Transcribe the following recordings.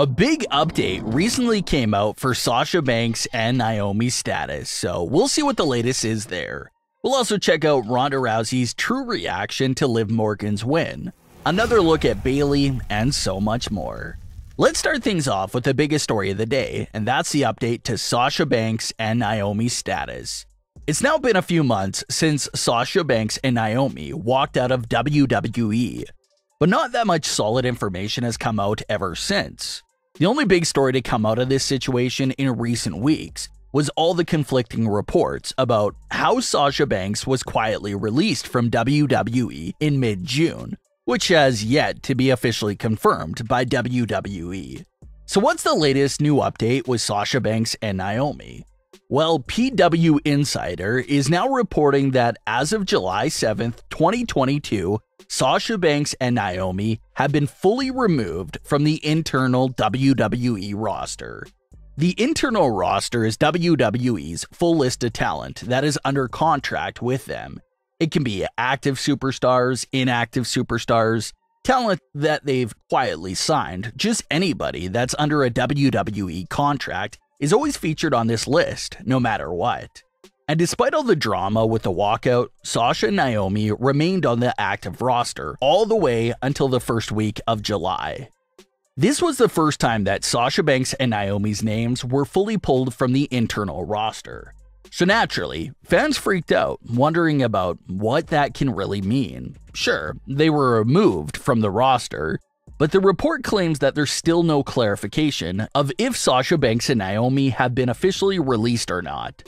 A big update recently came out for Sasha Banks and Naomi's status, so we'll see what the latest is there. We'll also check out Ronda Rousey's true reaction to Liv Morgan's win, another look at Bayley, and so much more. Let's start things off with the biggest story of the day, and that's the update to Sasha Banks and Naomi's status. It's now been a few months since Sasha Banks and Naomi walked out of WWE, but not that much solid information has come out ever since. The only big story to come out of this situation in recent weeks was all the conflicting reports about how Sasha Banks was quietly released from WWE in mid-June, which has yet to be officially confirmed by WWE. So what's the latest new update with Sasha Banks and Naomi? Well, PW Insider is now reporting that as of July 7th, 2022, Sasha Banks and Naomi have been fully removed from the internal WWE roster. The internal roster is WWE's full list of talent that is under contract with them. It can be active superstars, inactive superstars, talent that they've quietly signed. Just anybody that's under a WWE contract is always featured on this list, no matter what. And despite all the drama with the walkout, Sasha and Naomi remained on the active roster all the way until the first week of July. This was the first time that Sasha Banks and Naomi's names were fully pulled from the internal roster. So naturally, fans freaked out, wondering about what that can really mean. Sure, they were removed from the roster, but the report claims that there's still no clarification of if Sasha Banks and Naomi have been officially released or not.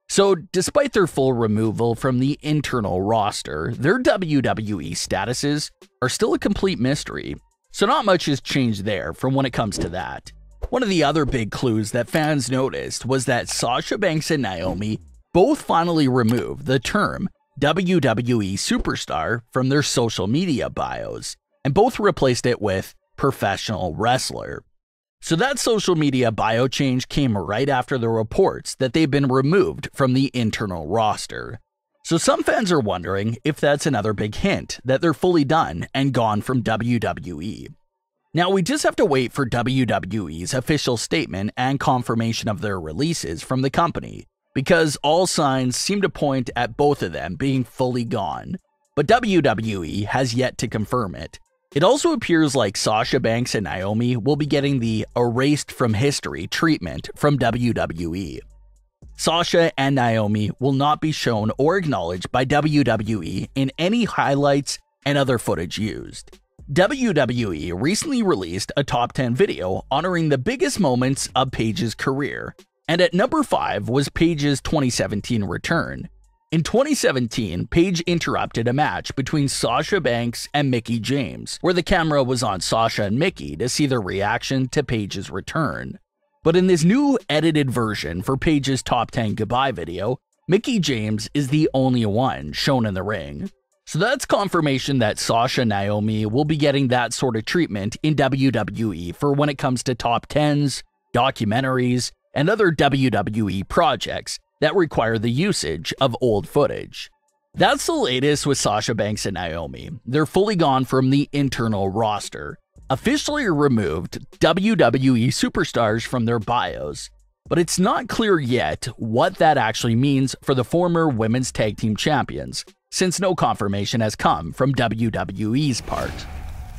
So, despite their full removal from the internal roster, their WWE statuses are still a complete mystery. So not much has changed there from when it comes to that. One of the other big clues that fans noticed was that Sasha Banks and Naomi both finally removed the term WWE Superstar from their social media bios, and both replaced it with professional wrestler. So that social media bio change came right after the reports that they've been removed from the internal roster. So some fans are wondering if that's another big hint that they're fully done and gone from WWE. Now we just have to wait for WWE's official statement and confirmation of their releases from the company, because all signs seem to point at both of them being fully gone, but WWE has yet to confirm it. It also appears like Sasha Banks and Naomi will be getting the erased from history treatment from WWE. Sasha and Naomi will not be shown or acknowledged by WWE in any highlights and other footage used. WWE recently released a top 10 video honoring the biggest moments of Paige's career, and at number 5 was Paige's 2017 return. In 2017, Paige interrupted a match between Sasha Banks and Mickie James, where the camera was on Sasha and Mickie to see their reaction to Paige's return. But in this new edited version for Paige's top 10 goodbye video, Mickie James is the only one shown in the ring. So that's confirmation that Sasha and Naomi will be getting that sort of treatment in WWE for when it comes to top 10s, documentaries, and other WWE projects that require the usage of old footage. That's the latest with Sasha Banks and Naomi. They're fully gone from the internal roster, officially removed WWE superstars from their bios, but it's not clear yet what that actually means for the former women's tag team champions, since no confirmation has come from WWE's part.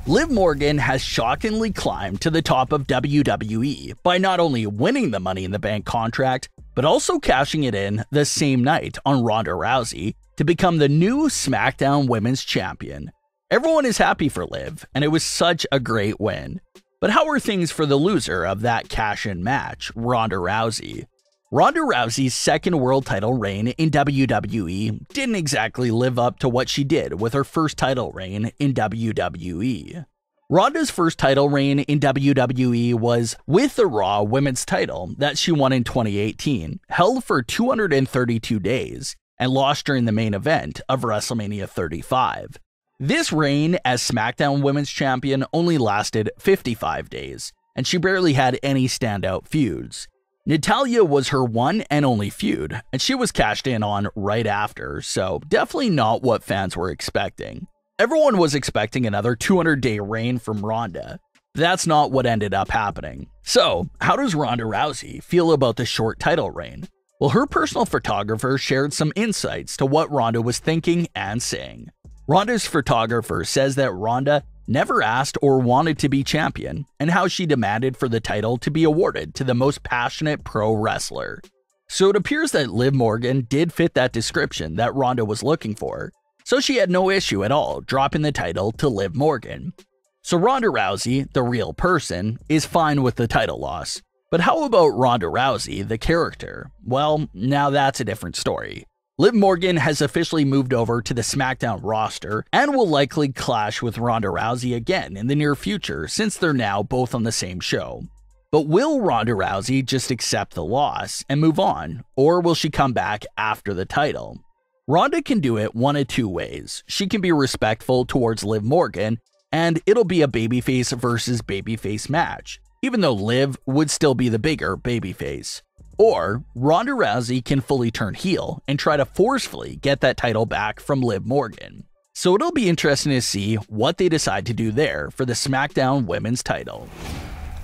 Liv Morgan has shockingly climbed to the top of WWE by not only winning the Money in the Bank contract, but also cashing it in the same night on Ronda Rousey to become the new SmackDown Women's Champion. Everyone is happy for Liv, and it was such a great win. But how are things for the loser of that cash-in match, Ronda Rousey? Ronda Rousey's second world title reign in WWE didn't exactly live up to what she did with her first title reign in WWE. Ronda's first title reign in WWE was with the Raw Women's title that she won in 2018, held for 232 days, and lost during the main event of WrestleMania 35. This reign as SmackDown Women's Champion only lasted 55 days, and she barely had any standout feuds. Natalya was her one and only feud, and she was cashed in on right after, so definitely not what fans were expecting. Everyone was expecting another 200-day reign from Ronda. That's not what ended up happening. So, how does Ronda Rousey feel about the short title reign? Well, her personal photographer shared some insights to what Ronda was thinking and saying. Ronda's photographer says that Ronda never asked or wanted to be champion, and how she demanded for the title to be awarded to the most passionate pro wrestler. So it appears that Liv Morgan did fit that description that Ronda was looking for, so she had no issue at all dropping the title to Liv Morgan. So Ronda Rousey, the real person, is fine with the title loss. But how about Ronda Rousey, the character? Well, now that's a different story. Liv Morgan has officially moved over to the SmackDown roster and will likely clash with Ronda Rousey again in the near future since they're now both on the same show. But will Ronda Rousey just accept the loss and move on, or will she come back after the title? Ronda can do it one of two ways. She can be respectful towards Liv Morgan, and it'll be a babyface versus babyface match, even though Liv would still be the bigger babyface. Or Ronda Rousey can fully turn heel and try to forcefully get that title back from Liv Morgan. So it'll be interesting to see what they decide to do there for the SmackDown Women's title.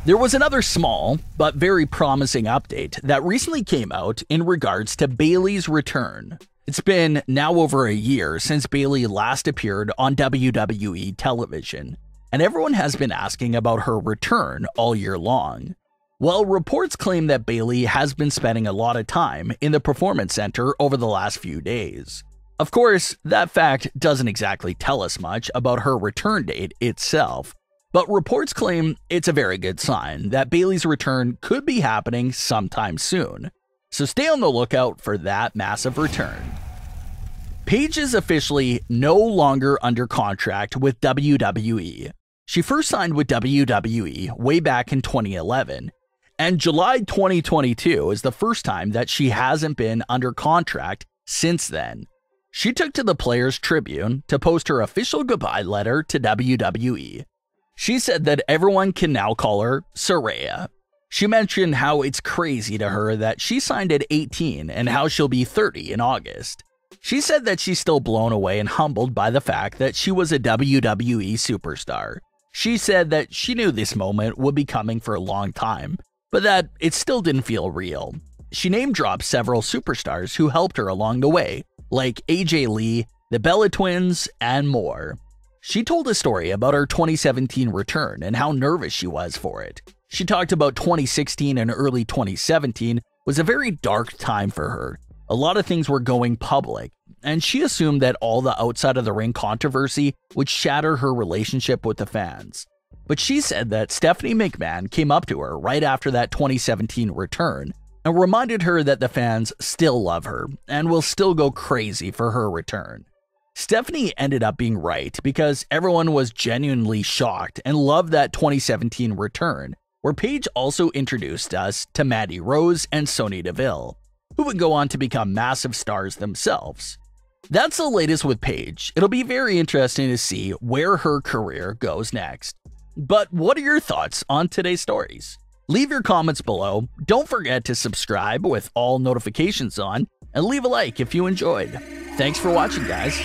There was another small but very promising update that recently came out in regards to Bayley's return. It's been now over a year since Bayley last appeared on WWE television, and everyone has been asking about her return all year long. Well, reports claim that Bayley has been spending a lot of time in the Performance Center over the last few days. Of course, that fact doesn't exactly tell us much about her return date itself, but reports claim it's a very good sign that Bayley's return could be happening sometime soon. So stay on the lookout for that massive return. Paige is officially no longer under contract with WWE. She first signed with WWE way back in 2011, and July 2022 is the first time that she hasn't been under contract since then. She took to the Players Tribune to post her official goodbye letter to WWE. She said that everyone can now call her Saraya. She mentioned how it's crazy to her that she signed at 18 and how she'll be 30 in August. She said that she's still blown away and humbled by the fact that she was a WWE superstar. She said that she knew this moment would be coming for a long time, but that it still didn't feel real. She name-dropped several superstars who helped her along the way, like AJ Lee, the Bella Twins, and more. She told a story about her 2017 return and how nervous she was for it. She talked about 2016 and early 2017 was a very dark time for her. A lot of things were going public, and she assumed that all the outside-of-the-ring controversy would shatter her relationship with the fans. But she said that Stephanie McMahon came up to her right after that 2017 return and reminded her that the fans still love her and will still go crazy for her return. Stephanie ended up being right because everyone was genuinely shocked and loved that 2017 return, where Paige also introduced us to Mandy Rose and Sonya Deville, who would go on to become massive stars themselves. That's the latest with Paige. It'll be very interesting to see where her career goes next. But what are your thoughts on today's stories? Leave your comments below. Don't forget to subscribe with all notifications on, and leave a like if you enjoyed. Thanks for watching, guys.